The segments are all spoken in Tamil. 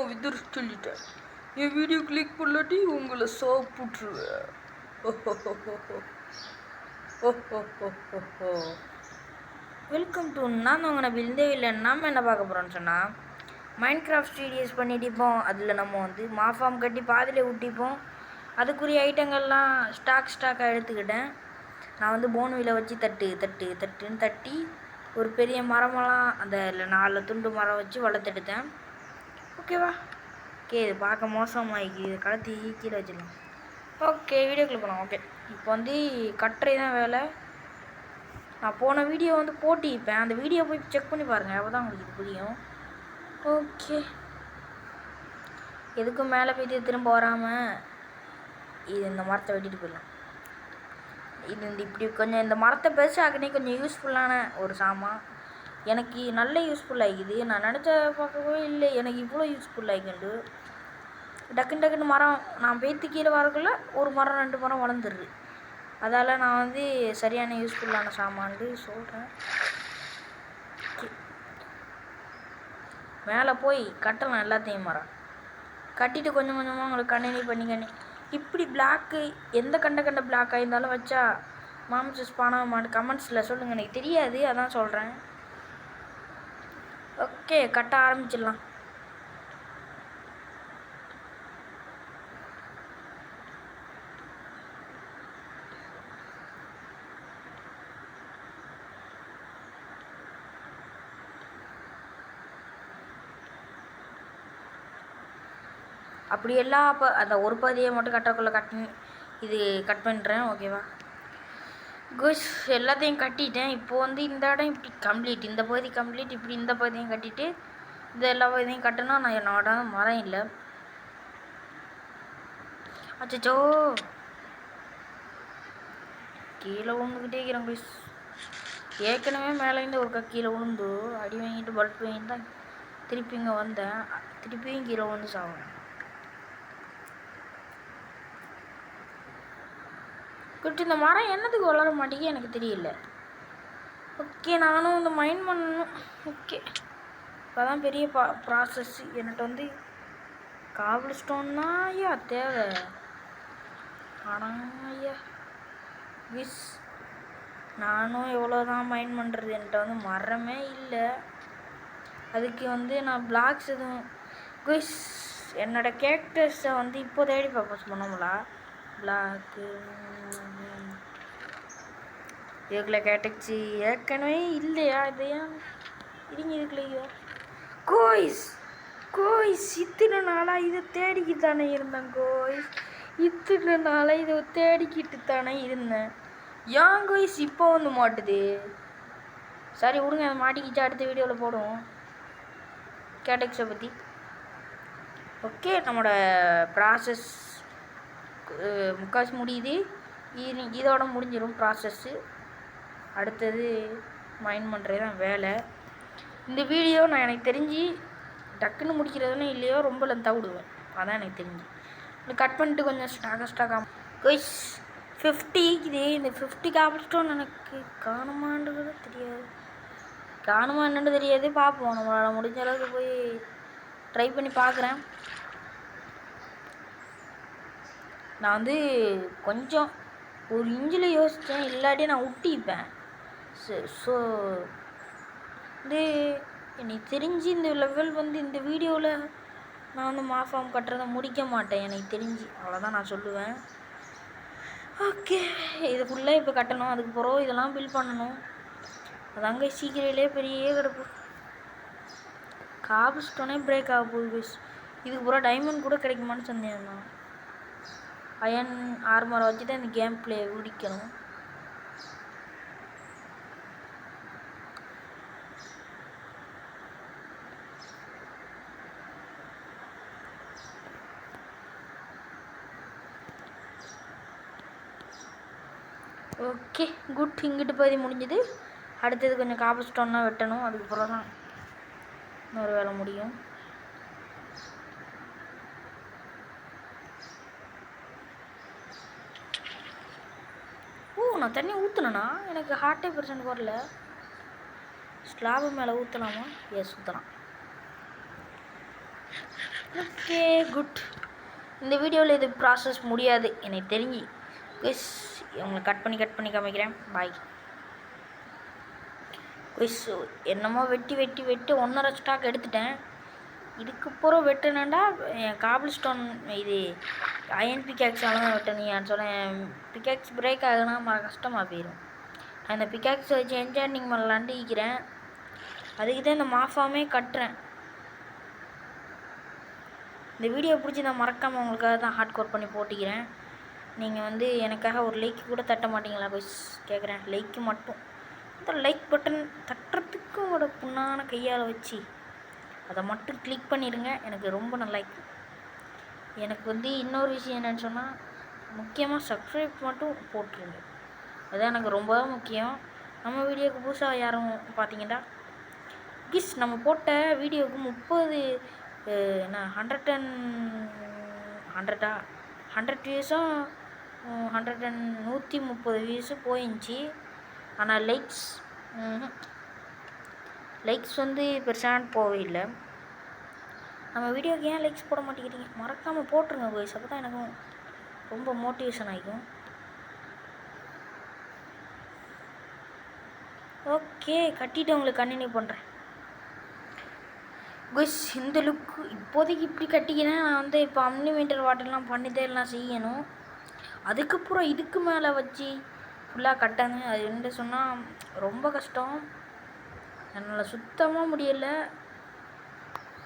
விதர் சொல்லிட்டேன். என் வீடியோ கிளிக் பண்ணாட்டி உங்களை சாப்பிட்ருவேன். வெல்கம் டு நான் உங்களை விழுந்தே நாம் என்ன பார்க்க போகிறோன்னு சொன்னால் மைண்ட் கிராஃப்ட் ஸ்டூடியோஸ் பண்ணிட்டிப்போம். அதில் நம்ம வந்து மாஃபார்ம் கட்டி பாதிலே விட்டிப்போம். அதுக்குரிய ஐட்டங்கள்லாம் ஸ்டாக்காக எடுத்துக்கிட்டேன். நான் வந்து போன்வில வச்சு தட்டுன்னு தட்டி ஒரு பெரிய மரமெல்லாம் அந்த 4 துண்டு மரம் வச்சு வளர்த்தெடுத்தேன். ஓகேவா? ஓகே, இது பார்க்க மோசமாகி இதை கலத்தி கீழே வச்சிடலாம். ஓகே, வீடியோக்குள்ள போகலாம். ஓகே, இப்போ வந்து கட்டுரை தான் வேலை. நான் போன வீடியோ வந்து போட்டிப்பேன். அந்த வீடியோ போய் செக் பண்ணி பாருங்கள், அப்போ தான் உங்களுக்கு இது புரியும். ஓகே, எதுக்கும் மேலே போய்ட்டு திரும்ப வராமல் இது இந்த மரத்தை வெட்டிட்டு போயிடலாம். இது இப்படி கொஞ்சம் இந்த மரத்தை பெருசாக்கினே கொஞ்சம் யூஸ்ஃபுல்லான ஒரு சாமான். எனக்கு நல்ல யூஸ்ஃபுல் ஆகிக்குது. நான் நினச்ச பார்க்கவே இல்லை எனக்கு இவ்வளோ யூஸ்ஃபுல் ஆகிக்கிண்டு. டக்குன்னு மரம் நான் பேத்து கீழே வரக்குள்ள ஒரு மரம் 2 மரம் வளர்ந்துடுது. அதால் நான் வந்து சரியான யூஸ்ஃபுல்லான சாமான்னு சொல்கிறேன். மேலே போய் கட்டலாம் எல்லாத்தையும் மரம் கட்டிட்டு கொஞ்சம் கொஞ்சமாக உங்களுக்கு கண்டினியூ இப்படி பிளாக்கு எந்த கண்ட பிளாக்காக இருந்தாலும் வச்சா மாம்சஸ் பண்ண மாட்டேன். கமெண்ட்ஸில் சொல்லுங்கள், எனக்கு தெரியாது, அதான் சொல்கிறேன். ஓகே, கட்ட ஆரம்பிச்சிடலாம். அப்படி எல்லாம் அப்போ அந்த ஒரு பாதியை மட்டும் கட்டக்குள்ளே இது கட் பண்ணுறேன். ஓகேவா குஷ், எல்லாத்தையும் கட்டிட்டேன். இப்போது வந்து இந்த இடம் இப்படி கம்ப்ளீட், இந்த பகுதி கம்ப்ளீட். இப்படி இந்த பகுதியும் கட்டிட்டு இந்த எல்லா பகுதியும் கட்டினா நான் என்னோட மரம் இல்லை. அச்சோ, கீழே விழுந்துக்கிட்டே இருக்கிறேன் குஷ். ஏற்கனவே மேலேருந்து ஒரு கீழே விழுந்து அடி வாங்கிட்டு பல்ப் வாங்கிட்டு தான் திருப்பி இங்கே வந்தேன். திருப்பியும் கீழே விழுந்து சாவேன். குட்டி, இந்த மரம் என்னத்துக்கு வளர மாட்டேங்குது எனக்கு தெரியல. ஓகே, நானும் இந்த மைண்ட் பண்ணணும். ஓகே, இப்போ தான் பெரிய ப்ராசஸ். என்கிட்ட வந்து காபிள் ஸ்டோன்னா ஐயா தேவை. ஆனால் ஐயா விஸ் நானும் எவ்வளோ தான் மைண்ட் பண்ணுறது. என்கிட்ட வந்து மரமே இல்லை. அதுக்கு வந்து நான் பிளாக்ஸ் எதுவும் குஸ் என்னோடய கேரக்டர்ஸை வந்து இப்போ தேடி பர்பஸ் பண்ணோம்லா பிளாக்கு இதுக்குள்ள கேட்டுச்சு. ஏற்கனவே இல்லையா இதையா இருங்க இதுக்குள்ளேயோ கோய்ஸ் இத்தனை நாளாக இதை தேடிக்கிட்டு தானே இருந்தேன். இத்தனை நாளாக இதை தேடிக்கிட்டு தானே இருந்தேன். ஏன் கோய்ஸ் இப்போ வந்து மாட்டுது? சரி விடுங்க, அதை மாட்டிக்கிச்சு, அடுத்த வீடியோவில் போடுவோம் கேட்டக்ஸை பற்றி. ஓகே, நம்மளோட ப்ராசஸ் முக்காசி முடியுது. இதோட முடிஞ்சிடும் ப்ராசஸ்ஸு. அடுத்தது மைண்ட் பண்ணுறது தான் வேலை. இந்த வீடியோ நான் எனக்கு தெரிஞ்சு டக்குன்னு முடிக்கிறதுன்னு இல்லையோ ரொம்ப லென்த்தாக விடுவேன். அதான் எனக்கு தெரிஞ்சு கட் பண்ணிட்டு கொஞ்சம் ஸ்டாக்காக கொய்ஸ் 50 இது. இந்த 50 காப்பிட்டோன்னு எனக்கு காணுமான்றது தெரியாது. காணுமா என்னன்னு தெரியாது. பார்ப்போம், நம்மளால் முடிஞ்ச அளவுக்கு போய் ட்ரை பண்ணி பார்க்குறேன். நான் வந்து கொஞ்சம் ஒரு இன்ச்சில் யோசித்தேன், இல்லாட்டி நான் விட்டிப்பேன். ஸோ வந்து எனக்கு தெரிஞ்சு இந்த லெவல் வந்து இந்த வீடியோவில் நான் வந்து மாஃபார்ம் கட்டுறதை முடிக்க மாட்டேன் எனக்கு தெரிஞ்சு. அவ்வளோதான் நான் சொல்லுவேன். ஓகே, இது ஃபுல்லாக இப்போ கட்டணும். அதுக்கு பிறகு இதெல்லாம் பில் பண்ணணும். அதாங்க சீக்கிரத்திலே பெரிய கிடப்பு. காபு ஸ்டோனே பிரேக் ஆக போகுது. இதுக்கு பூரா டைமண்ட் கூட கிடைக்குமான்னு சொன்னேன். நான் அயன் ஆர்மரை வச்சு தான் இந்த கேம் பிளே முடிக்கணும். ஓகே குட், இங்கிட்டு பகுதி முடிஞ்சது. அடுத்தது கொஞ்சம் காப்பர் ஸ்டோன்னா வெட்டணும். அதுக்கப்புறம் தான் இன்னொரு வேலை முடியும். நான் தண்ணி ஊற்றுனேண்ணா, எனக்கு ஹார்ட்டே % வரல. ஸ்லாபு மேலே ஊற்றலாமா? எஸ் ஊற்றலாம். Okay good. இந்த வீடியோவில் இது ப்ராசஸ் முடியாது எனக்கு தெரிஞ்சு. குயிஸ் உங்களுக்கு கட் பண்ணி காமிக்கிறேன். பாய். குயிஸ் என்னமோ வெட்டி 1.5 ஸ்டாக் எடுத்துட்டேன். இதுக்கப்புறம் வெட்டினேன்டா என் காபிள் ஸ்டோன் இது அயன் பிக்காக்ஸால தான் வெட்டணும் சொன்னேன். பிக்காக்ஸ் பிரேக் ஆகுனா கஷ்டமாக போயிடும். நான் இந்த பிக்காக்ஸ் வச்சு என்ஜாண்டிங் பண்ணலான்ட்டு இருக்கிறேன். அதுக்கு தான் இந்த மாஃபாமே கட்டுறேன். இந்த வீடியோ பிடிச்சி நான் மறக்காமல் உங்களுக்காக தான் ஹார்ட் கோர் பண்ணி போட்டிக்கிறேன். நீங்கள் எனக்காக ஒரு லைக் கூட தட்ட மாட்டீங்களா போய் கேட்குறேன். லைக்கு மட்டும் இந்த லைக் பட்டன் தட்டுறதுக்கு உங்களோட புண்ணான கையால் வச்சு அதை மட்டும் கிளிக் பண்ணிடுங்க. எனக்கு ரொம்ப நல்லா இருக்கும். எனக்கு இன்னொரு விஷயம் என்னென்னு சொன்னால் முக்கியமாக சப்ஸ்கிரைப் மட்டும் போட்டுருங்க. அதுதான் எனக்கு ரொம்ப முக்கியம். நம்ம வீடியோவுக்கு புதுசாக யாரும் பார்த்தீங்கன்னா கிஸ் நம்ம போட்ட வீடியோவுக்கு 100 வியூஸும் 130 வியூஸும் போயிடுச்சு. ஆனால் லைக்ஸ் பெருசாக போகவே இல்லை. நம்ம வீடியோக்கு ஏன் லைக்ஸ் போட மாட்டேங்கிறீங்க? மறக்காமல் போட்டுருங்க கோய்ஸ். அப்போ தான் எனக்கும் ரொம்ப மோட்டிவேஷன் ஆகிக்கும். ஓகே கட்டிட்டு உங்களுக்கு கண்டினியூ பண்ணுறேன். கோய்ஸ் இந்த லுக்கு இப்போதைக்கு இப்படி கட்டிக்கிறேன். நான் இப்போ அன்லிமிட்டட் வாட்டர்லாம் பண்ணிதான் எல்லாம் செய்யணும். அதுக்கப்புறம் இதுக்கு மேலே வச்சு ஃபுல்லாக கட்டாங்க. அது என்ன சொன்னால் ரொம்ப கஷ்டம். என்னால் சுத்தமாக முடியலை.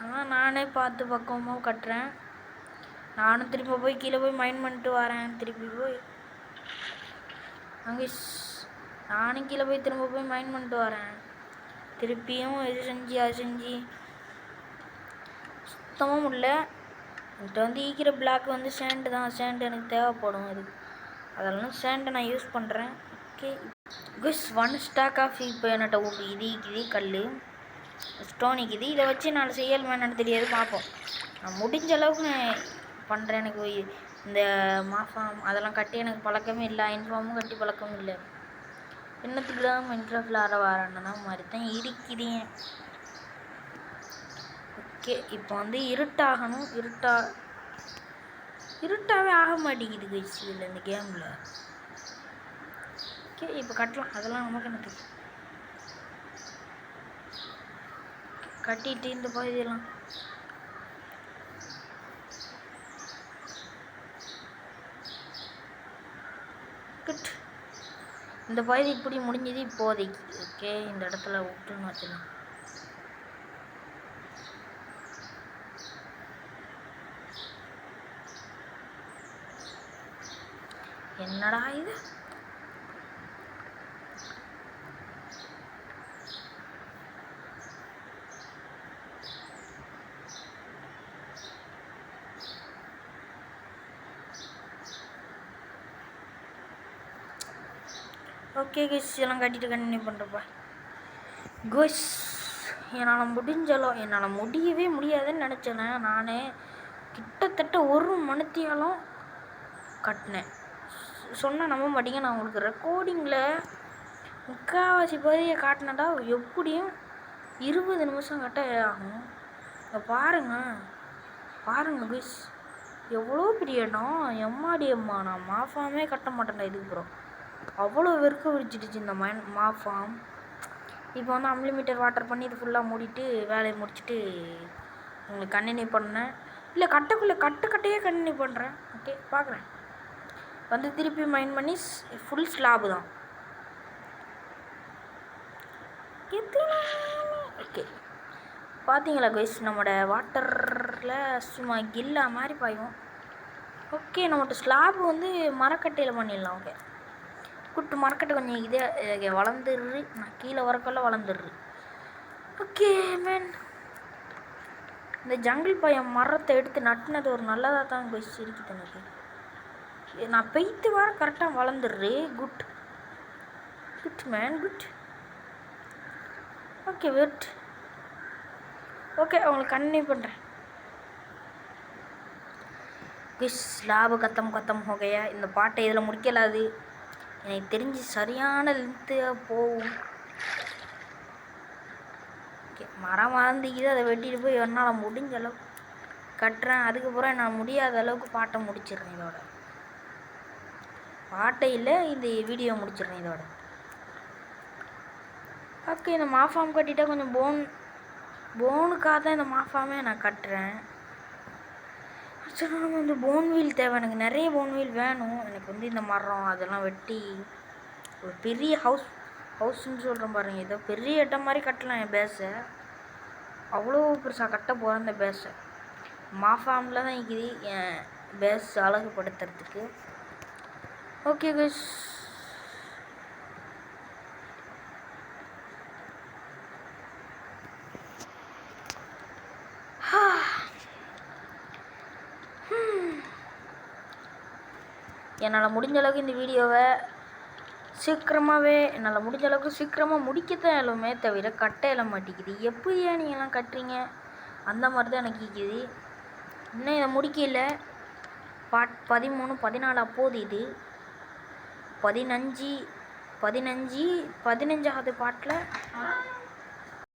ஆனால் நானே பார்த்து பக்குவமாக கட்டுறேன். நானும் திரும்ப போய் கீழே போய் மைண்ட் பண்ணிட்டு வரேன். திருப்பி போய் அங்கே நானும் கீழே போய் திரும்ப போய் மைண்ட் பண்ணிட்டு வரேன். திருப்பியும் இது செஞ்சு அது செஞ்சு சுத்தமாக முடியல. என்கிட்ட ஈக்கிற பிளாக் சேண்டு தான். சேண்டு எனக்கு தேவைப்படும். அதெல்லாம் சேண்டை நான் யூஸ் பண்ணுறேன். ஓகே குஸ் 1 ஸ்டாக் ஆஃப் இப்போ என்கிட்ட இது கல் ஸ்டோனிக்குது. இதை வச்சு நான் செய்யலுமே என்னன்னு தெரியாது. பார்ப்போம். நான் முடிஞ்ச அளவுக்கு நான் பண்ணுறேன். எனக்கு இந்த மாஃபார்ம் அதெல்லாம் கட்டி எனக்கு பழக்கமே இல்லை. இன்ஃபார்மும் கட்டி பழக்கமும் இல்லை. என்னத்துக்கு தான் மைன்கிராஃப்டில் வரேன்னா மாதிரி தான் இருக்குதுங்க. ஓகே இப்போ இருட்டாகணும். இருட்டாகவே ஆக மாட்டேங்குது கைஸ் இதில் இந்த கேமில். ஓகே இப்போ கட்டலாம். அதெல்லாம் நமக்கு என்ன தெரியும். கட்டிட்டு இந்த பகுதியெல்லாம் இந்த பகுதி இப்படி முடிஞ்சது இப்போதைக்கு. ஓகே இந்த இடத்துல விட்டுன்னு வச்சுக்கலாம். என்னடா இது? ஓகே கைஸ் எல்லாம் கட்டிட்டு கண்டினியூ பண்ணுறப்பா. கோஸ் என்னால் முடியவே முடியாதுன்னு நினச்சேன். நான் கிட்டத்தட்ட 1 மணித்தியாலும் கட்டினேன். சொன்னால் நம்ப மாட்டீங்க. நான் உங்களுக்கு ரெக்கார்டிங்கில் 3/4 பகுதியை காட்டினடா எப்படியும் 20 நிமிஷம் கட்ட ஆகும். பாருங்கள் கைஸ் எவ்வளோ பெரிய இடம். எம்மா நான் மாஃபாமே கட்ட மாட்டேன்டா இதுக்கப்புறம். அவ்வளோ வெறுக்க விரிச்சிடுச்சு இந்த மாஃபார்ம். இப்போ அன்லிமிட்டட் வாட்டர் பண்ணி இது ஃபுல்லாக மூடிட்டு வேலையை முடிச்சுட்டு உங்களுக்கு கண்டினியூ பண்ணேன். இல்லை கட்டையே கண்டினியூ பண்ணுறேன். ஓகே பார்க்குறேன். திருப்பி மைண்ட் பண்ணி ஃபுல் ஸ்லாபு தான். ஓகே பார்த்தீங்களா கைஸ் நம்மளோட வாட்டரில் சும்மா கில்லா மாதிரி பாயும். ஓகே நம்மகிட்ட ஸ்லாப் மரக்கட்டையில் பண்ணிடலாம். ஓகே குட்டு மரக்கட்டை கொஞ்சம் இதே வளர்ந்துடுறு. நான் கீழே வரக்கெல்லாம் வளர்ந்துடுறு. ஓகே மேன் இந்த ஜங்கிள் பையன் மரத்தை எடுத்து நட்டினது ஒரு நல்லதாக தான் கைஸ் இருக்குது எனக்கு. நான் பெய்த்து வர கரெக்டாக வளர்ந்துடுறு. Good man good. Okay wait. Okay அவங்களுக்கு கண்டினியூ பண்ணுறேன். கிஸ் லாப கத்தம் ஹோ கயா. இந்த பாட்டை இதில் முடிக்கலாது. எனக்கு தெரிஞ்சு சரியான லென்த்தாக போகும். ஓகே மரம் வளர்ந்துக்கிது. அதை வெட்டிட்டு போய் என்னால் முடிஞ்ச அளவு கட்டுறேன். அதுக்கப்புறம் நான் முடியாத அளவுக்கு பாட்டை முடிச்சிடுறேன். இதோட பாட்டை இல்லை, இந்த வீடியோ முடிச்சிடுறேன் இதோட. ஓகே, இந்த மாஃபார்ம் கட்டிட்டா கொஞ்சம் போனுக்காக தான் இந்த மாஃபார்மே நான் கட்டுறேன். ஆக்சுவலாக நம்ம இந்த போன் வீல் தேவை. எனக்கு நிறைய போன் வீல் வேணும். எனக்கு வந்து இந்த மரம் அதெல்லாம் வெட்டி ஒரு பெரிய ஹவுஸ்ன்னு சொல்கிறேன் பாருங்கள். ஏதோ பெரிய இடம் மாதிரி கட்டலாம் என் பேஸை. அவ்வளோ பெருசாக கட்ட போகிறேன் இந்த பேஸை. மாஃபார்மில் தான் இருக்குது என் பேஸ் அழகுபடுத்துறதுக்கு. ஓகே கைஸ், என்னால் முடிஞ்ச அளவுக்கு இந்த வீடியோவை என்னால் முடிஞ்ச அளவுக்கு சீக்கிரமாக முடிக்கத்தான் எல்லாமே தவிர கட்ட எல்லாம் மாட்டேங்குது. எப்படியா நீங்கள்லாம் கட்டுறீங்க அந்த மாதிரி தான் எனக்கு இருக்குது. இன்னும் இதை முடிக்கல. பார்ட் 13 14 அப்போது இது 15 15வது பாட்டில்